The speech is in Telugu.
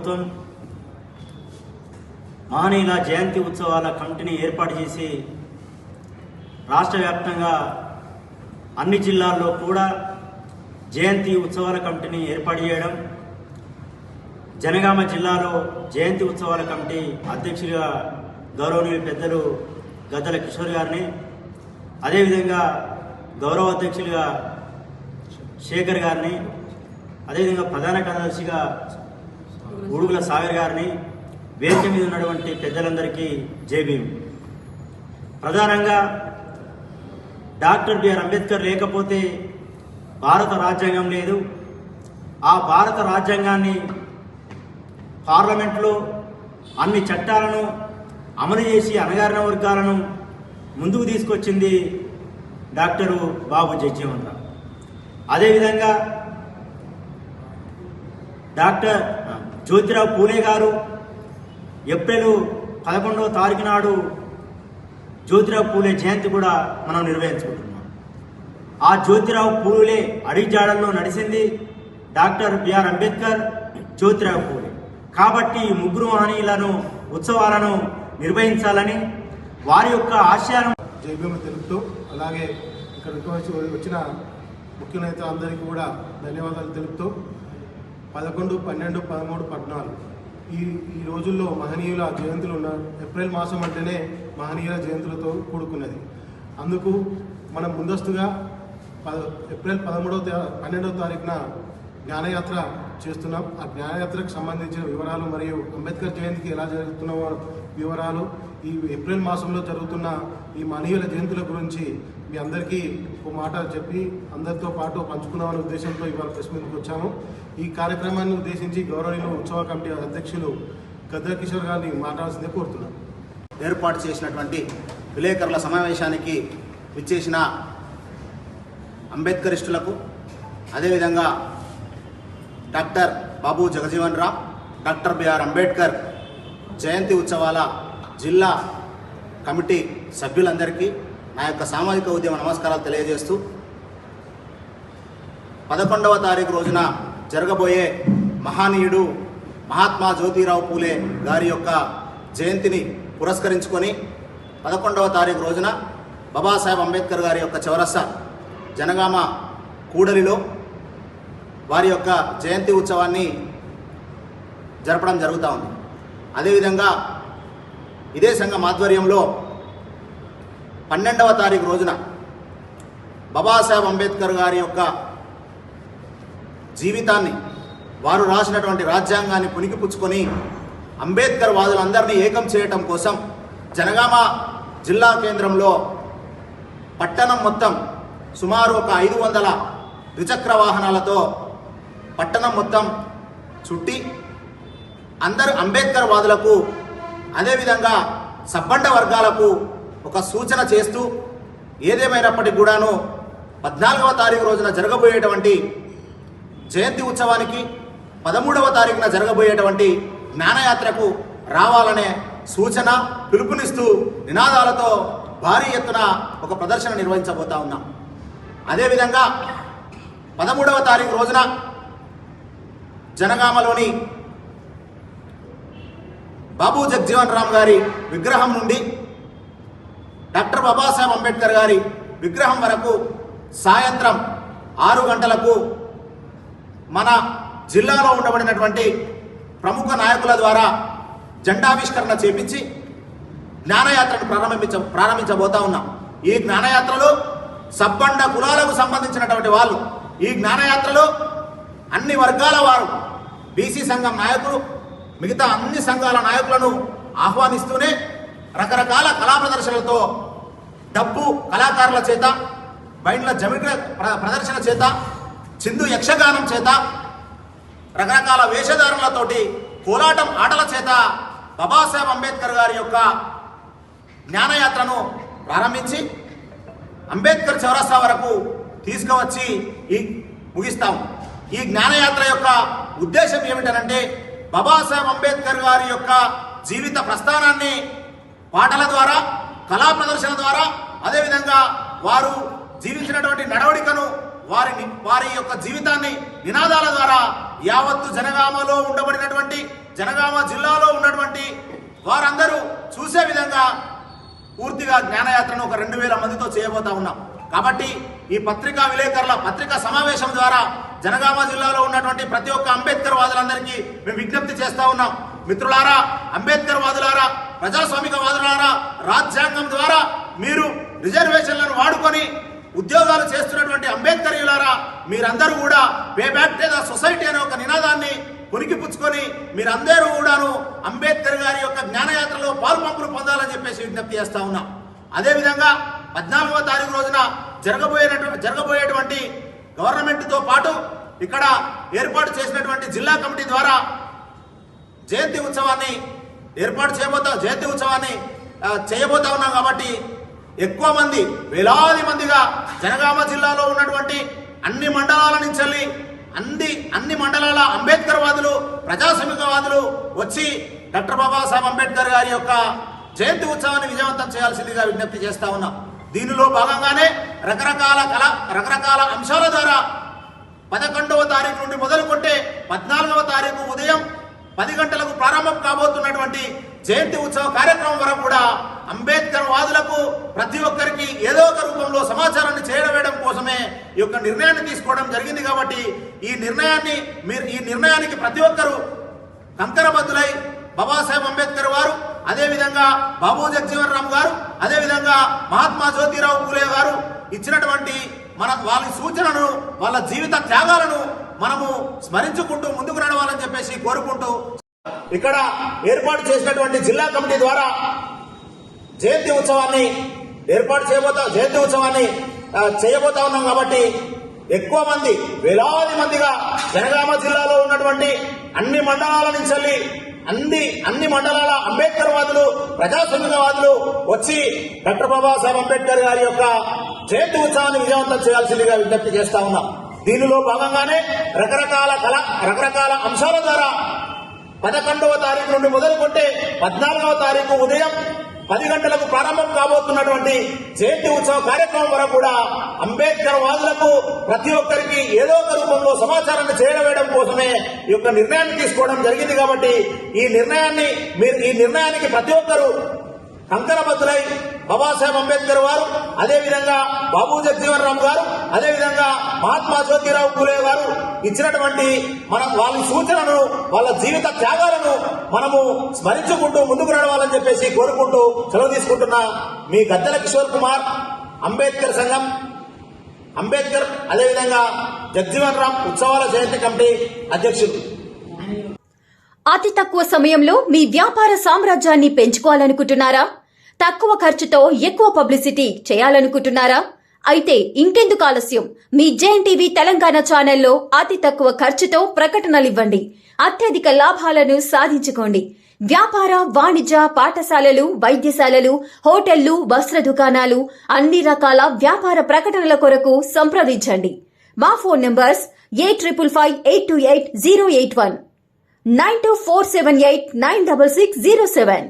ప్రభుత్వం మహనీయుల జయంతి ఉత్సవాల కమిటీని ఏర్పాటు చేసి రాష్ట్ర వ్యాప్తంగా అన్ని జిల్లాల్లో కూడా జయంతి ఉత్సవాల కమిటీని ఏర్పాటు చేయడం, జనగామ జిల్లాలో జయంతి ఉత్సవాల కమిటీ అధ్యక్షుడిగా గౌరవనీయులు పెద్దలు గద్దల కిషోర్ గారిని, అదేవిధంగా గౌరవ అధ్యక్షులుగా శేఖర్ గారిని, అదేవిధంగా ప్రధాన కార్యదర్శిగా ఉడుగుల సాగర్ గారిని, వేదిక మీద ఉన్నటువంటి పెద్దలందరికీ జై భీమ్. ప్రధానంగా డాక్టర్ బిఆర్ అంబేద్కర్ లేకపోతే భారత రాజ్యాంగం లేదు. ఆ భారత రాజ్యాంగాన్ని పార్లమెంట్లో అన్ని చట్టాలను అమలు చేసి అణగారిన వర్గాలను ముందుకు తీసుకొచ్చింది డాక్టరు బాబు జగజీవన్ రామ్. అదేవిధంగా డాక్టర్ జ్యోతిరావు పూలే గారు ఏప్రిల్ 11వ తారీఖు నాడు జ్యోతిరావు పూలే జయంతి కూడా మనం నిర్వహించుకుంటున్నాం. ఆ జ్యోతిరావు పూలే అడిజాడల్లో నడిచింది డాక్టర్ బిఆర్ అంబేద్కర్, జ్యోతిరావు పూలే. కాబట్టి ఈ ముగ్గురు మహనీయులను ఉత్సవాలను నిర్వహించాలని వారి యొక్క ఆశయాలను జైభీములు తెలుపుతూ, అలాగే ఇక్కడికి వచ్చిన ముఖ్య నేతలందరికీ కూడా ధన్యవాదాలు తెలుపుతూ 11, 12, 13, 14 ఈ రోజుల్లో మహనీయుల జయంతులు ఉన్న ఏప్రిల్ మాసం అంటేనే మహనీయుల జయంతులతో కూడుకున్నది. అందుకు మనం ముందస్తుగా ఏప్రిల్ 12వ తారీఖున జ్ఞానయాత్ర చేస్తున్నాం. ఆ జ్ఞానయాత్రకు సంబంధించిన వివరాలు మరియు అంబేద్కర్ జయంతికి ఎలా జరుగుతున్న వివరాలు, ఈ ఏప్రిల్ మాసంలో జరుగుతున్న ఈ మహనీయుల జయంతుల గురించి మీ అందరికీ ఒక మాట చెప్పి అందరితో పాటు పంచుకున్నామనే ఉద్దేశంతో ఇవాళ ప్రెస్ మీట్కి వచ్చాము. ఈ కార్యక్రమాన్ని ఉద్దేశించి గౌరవనీయులు ఉత్సవ కమిటీ అధ్యక్షులు గద్దల కిషోర్ గారిని మాట్లాడాల్సిందే కోరుతున్నాం. ఏర్పాటు చేసినటువంటి విలేకరుల సమావేశానికి విచ్చేసిన అంబేద్కరిస్టులకు, అదేవిధంగా డాక్టర్ బాబు జగజీవన్ రామ్, డాక్టర్ బిఆర్ అంబేద్కర్ జయంతి ఉత్సవాల జిల్లా కమిటీ సభ్యులందరికీ నా యొక్క సామాజిక ఉద్యమ నమస్కారాలు తెలియజేస్తూ, 11వ తారీఖు రోజున జరగబోయే మహానీయుడు మహాత్మా జ్యోతిరావు పూలే గారి యొక్క జయంతిని పురస్కరించుకొని 11వ తారీఖు రోజున బాబాసాహెబ్ అంబేద్కర్ గారి యొక్క చౌరస్తా జనగామ కూడలిలో వారి యొక్క జయంతి ఉత్సవాన్ని జరపడం జరుగుతూ ఉంది. అదేవిధంగా ఇదే సంఘం ఆధ్వర్యంలో 12వ తారీఖు రోజున బాబాసాహెబ్ అంబేద్కర్ గారి యొక్క జీవితాన్ని, వారు రాసినటువంటి రాజ్యాంగాన్ని పుణికిపుచ్చుకొని అంబేద్కర్ వాదులందరినీ ఏకం చేయటం కోసం జనగామ జిల్లా కేంద్రంలో పట్టణం మొత్తం సుమారు ఒక 500 ద్విచక్ర వాహనాలతో పట్టణం మొత్తం చుట్టి అందరు అంబేద్కర్ వాదులకు, అదేవిధంగా సబ్బండ వర్గాలకు ఒక సూచన చేస్తూ, ఏదేమైనప్పటికీ కూడాను 14వ తారీఖు రోజున జరగబోయేటువంటి జయంతి ఉత్సవానికి 13వ తారీఖున జరగబోయేటువంటి జ్ఞానయాత్రకు రావాలనే సూచన, పిలుపునిస్తూ నినాదాలతో భారీ ఎత్తున ఒక ప్రదర్శన నిర్వహించబోతా ఉన్నాం. అదేవిధంగా 13వ తారీఖు రోజున జనగామలోని బాబు జగజీవన్ రామ్ గారి విగ్రహం నుండి డాక్టర్ బాబాసాహెబ్ అంబేద్కర్ గారి విగ్రహం వరకు సాయంత్రం 6 గంటలకు మన జిల్లాలో ఉండబడినటువంటి ప్రముఖ నాయకుల ద్వారా జెండావిష్కరణ చేపించి జ్ఞానయాత్రను ప్రారంభించబోతా ఉన్నాం. ఈ జ్ఞానయాత్రలో సబ్బండ కులాలకు సంబంధించినటువంటి వాళ్ళు, ఈ జ్ఞానయాత్రలో అన్ని వర్గాల వారు, బీసీ సంఘం నాయకులు, మిగతా అన్ని సంఘాల నాయకులను ఆహ్వానిస్తూనే రకరకాల కళా ప్రదర్శనలతో, డబ్బు కళాకారుల చేత, బైండ్ల జమికల ప్రదర్శన చేత, చిందు యక్షగానం చేత, రకరకాల వేషధారణలతోటి, కోలాటం ఆటల చేత బాబాసాహెబ్ అంబేద్కర్ గారి యొక్క జ్ఞానయాత్రను ప్రారంభించి అంబేద్కర్ చౌరస్తా వరకు తీసుకువచ్చి ముగిస్తాము. ఈ జ్ఞానయాత్ర యొక్క ఉద్దేశం ఏమిటంటే బాబాసాహెబ్ అంబేద్కర్ గారి యొక్క జీవిత ప్రస్థానాన్ని పాటల ద్వారా, కళా ప్రదర్శన ద్వారా, అదేవిధంగా వారు జీవించినటువంటి నడవడికను వారి యొక్క జీవితాన్ని నినాదాల ద్వారా యావత్తు జనగామలో ఉండబడినటువంటి జనగామ జిల్లాలో ఉన్నటువంటి వారందరూ చూసే విధంగా పూర్తిగా జ్ఞానయాత్రను ఒక 2000 మందితో చేయబోతా ఉన్నాం. కాబట్టి ఈ పత్రికా విలేకరుల పత్రికా సమావేశం ద్వారా జనగామ జిల్లాలో ఉన్నటువంటి ప్రతి ఒక్క అంబేద్కర్ వాదులందరికీ మేము విజ్ఞప్తి చేస్తా ఉన్నాం. మిత్రులారా, అంబేద్కర్ వాదులారా, ప్రజాస్వామిక వాదులారా, రాజ్యాంగం ద్వారా మీరు రిజర్వేషన్లను వాడుకొని ఉద్యోగాలు చేస్తున్నటువంటి అంబేద్కర్యులారా, మీరందరూ కూడా pay back to the society అనే ఒక నినాదాన్ని పుణికిపుచ్చుకొని మీరందరూ కూడాను అంబేద్కర్ గారి యొక్క జ్ఞానయాత్రలో పాల్పంపులు పొందాలని చెప్పేసి విజ్ఞప్తి చేస్తా ఉన్నాం. అదేవిధంగా 14వ తారీఖు రోజున జరగబోయేటువంటి గవర్నమెంట్తో పాటు ఇక్కడ ఏర్పాటు చేసినటువంటి జిల్లా కమిటీ ద్వారా జయంతి ఉత్సవాన్ని చేయబోతా ఉన్నాం. కాబట్టి ఎక్కువ మంది, వేలాది మందిగా జనగామ జిల్లాలో ఉన్నటువంటి అన్ని మండలాల నుంచి అన్ని మండలాల అంబేద్కర్ వాదులు, ప్రజాస్వామిక వాదులు వచ్చి డాక్టర్ బాబాసాహెబ్ అంబేద్కర్ గారి యొక్క జయంతి ఉత్సవాన్ని విజయవంతం చేయాల్సిందిగా విజ్ఞప్తి చేస్తా ఉన్నాం. దీనిలో భాగంగానే రకరకాల అంశాల ద్వారా 11వ తారీఖు నుండి మొదలుకొంటే 14వ తారీఖు ఉదయం 10 గంటలకు ప్రారంభం కాబోతున్నటువంటి జయంతి ఉత్సవ కార్యక్రమం వరకు కూడా అంబేద్కర్ వాదులకు ప్రతి ఒక్కరికి ఏదో ఒక రూపంలో సమాచారాన్ని చేరవేయడం కోసమే ఈ యొక్క నిర్ణయాన్ని తీసుకోవడం జరిగింది. కాబట్టి ఈ నిర్ణయానికి ప్రతి ఒక్కరూ కంకరబద్దులై బాబాసాహెబ్ అంబేద్కర్ వారు, అదేవిధంగా బాబు జగజీవన్ రామ్ గారు, అదేవిధంగా మహాత్మా జ్యోతిరావు పూలే గారు ఇచ్చినటువంటి వాళ్ళ సూచనను, వాళ్ళ జీవిత త్యాగాలను మనము స్మరించుకుంటూ ముందుకు నడవాలని చెప్పేసి కోరుకుంటూ ఇక్కడ ఏర్పాటు చేసినటువంటి జిల్లా కమిటీ ద్వారా జయంతి ఉత్సవాన్ని చేయబోతా ఉన్నాం. కాబట్టి ఎక్కువ మంది, వేలాది మందిగా జనగామ జిల్లాలో ఉన్నటువంటి అన్ని మండలాల నుంచి అన్ని మండలాల అంబేద్కర్ వాదులు, ప్రజాస్వామిక వాదులు వచ్చి డాక్టర్ బాబాసాహెబ్ అంబేద్కర్ గారి యొక్క జయంతి ఉత్సవాన్ని విజయవంతం చేయాల్సిందిగా విజ్ఞప్తి చేస్తా ఉన్నాం. దీనిలో భాగంగానే రకరకాల అంశాల ద్వారా 11వ తారీఖు నుండి మొదలుకొంటే 14వ తారీఖు ఉదయం 10 గంటలకు ప్రారంభం కాబోతున్నటువంటి జయంతి ఉత్సవ కార్యక్రమం వరకు కూడా అంబేద్కర్ వాదులకు ప్రతి ఒక్కరికి ఏదో ఒక రూపంలో సమాచారాన్ని చేరవేయడం కోసమే ఈ యొక్క నిర్ణయాన్ని తీసుకోవడం జరిగింది. కాబట్టి ఈ నిర్ణయానికి ప్రతి ఒక్కరూ కంకరబద్దులై బాబాసాహెబ్ అంబేద్కర్ వారు, అదేవిధంగా బాబు జగజీవన్ రామ్ గారు, అదేవిధంగా మహాత్మా జ్యోతిరావు పూలే గారు ఇచ్చినటువంటి వాళ్ళ సూచనలను, వాళ్ళ జీవిత త్యాగాలను మనము స్మరించుకుంటూ ముందుకు నడవాలని చెప్పేసి కోరుకుంటూ సెలవు తీసుకుంటున్న మీ గద్దెల కిషోర్ కుమార్, అంబేద్కర్ సంఘం, అంబేద్కర్ అదేవిధంగా జగజీవన్ రామ్ ఉత్సవాల జయంతి కమిటీ అధ్యక్షులు. అతి తక్కువ సమయంలో మీ వ్యాపార సామ్రాజ్యాన్ని పెంచుకోవాలనుకుంటున్నారా? తక్కువ ఖర్చుతో ఎక్కువ పబ్లిసిటీ చేయాలనుకుంటున్నారా? అయితే ఇంకెందుకు ఆలస్యం? మీ జేఎన్టీవీ తెలంగాణ ఛానల్లో అతి తక్కువ ఖర్చుతో ప్రకటనలివ్వండి. అత్యధిక లాభాలను సాధించుకోండి. వ్యాపార, వాణిజ్య, పాఠశాలలు, వైద్యశాలలు, హోటళ్లు, వస్త్ర దుకాణాలు, అన్ని రకాల వ్యాపార ప్రకటనల కొరకు సంప్రదించండి. మా ఫోన్ నంబర్స్ 8558288081, 9247896607.